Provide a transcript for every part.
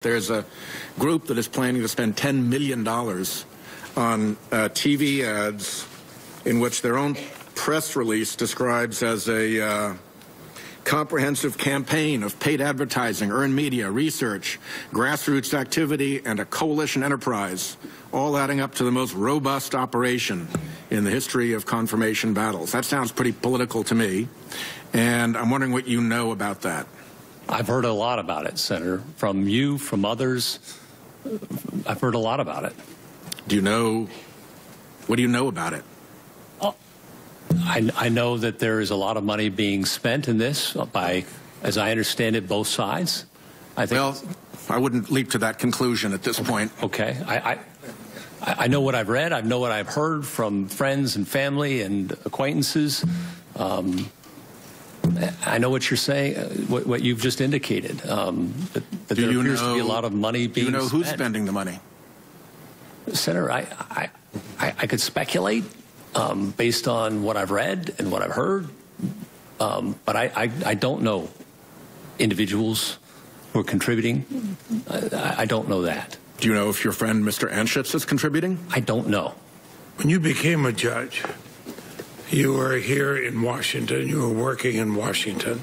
There's a group that is planning to spend $10 million on TV ads in which their own press release describes as a comprehensive campaign of paid advertising, earned media, research, grassroots activity, and a coalition enterprise, all adding up to the most robust operation in the history of confirmation battles. That sounds pretty political to me, and I'm wondering what you know about that. I've heard a lot about it, Senator, from you, from others. I've heard a lot about it. Do you know, what do you know about it? I know that there is a lot of money being spent in this by, as I understand it, both sides. Well, I wouldn't leap to that conclusion at this point. Okay. I know what I've read. I know what I've heard from friends and family and acquaintances. I know what you're saying, what you've just indicated, that there appears to be a lot of money being spent. Do you know who's spending the money? Senator, I could speculate based on what I've read and what I've heard, but I don't know individuals who are contributing. I don't know that. Do you know if your friend Mr. Anschutz is contributing? I don't know. When you became a judge, you were here in Washington. You were working in Washington.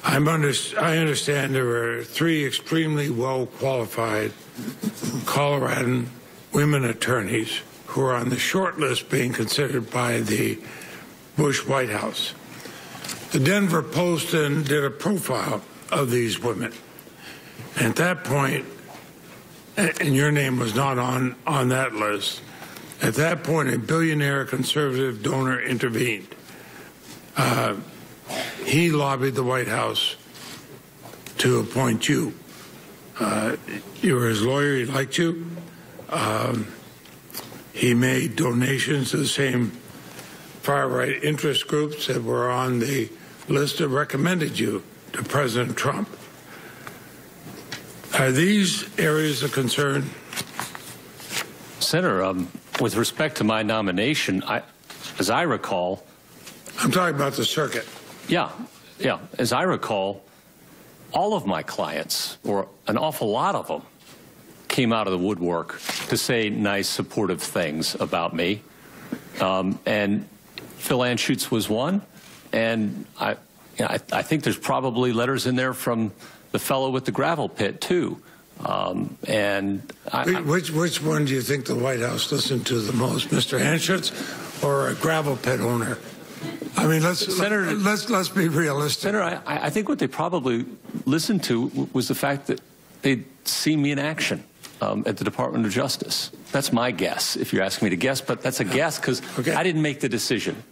I understand there were 3 extremely well-qualified Coloradan women attorneys who were on the short list being considered by the Bush White House. The Denver Post then did a profile of these women. And at that point, and your name was not on that list, at that point, a billionaire conservative donor intervened. He lobbied the White House to appoint you. You were his lawyer. He liked you. He made donations to the same far-right interest groups that were on the list that recommended you to President Trump. Are these areas of concern? Senator, with respect to my nomination, as I recall... I'm talking about the circuit. Yeah. As I recall, all of my clients, or an awful lot of them, came out of the woodwork to say nice, supportive things about me. And Phil Anschutz was one. And I think there's probably letters in there from the fellow with the gravel pit, too. Which one do you think the White House listened to the most, Mr. Anschutz or a gravel pit owner? I mean, let's be realistic. Senator, I think what they probably listened to was the fact that they'd seen me in action at the Department of Justice. That's my guess, if you're asking me to guess, but that's a guess because I didn't make the decision.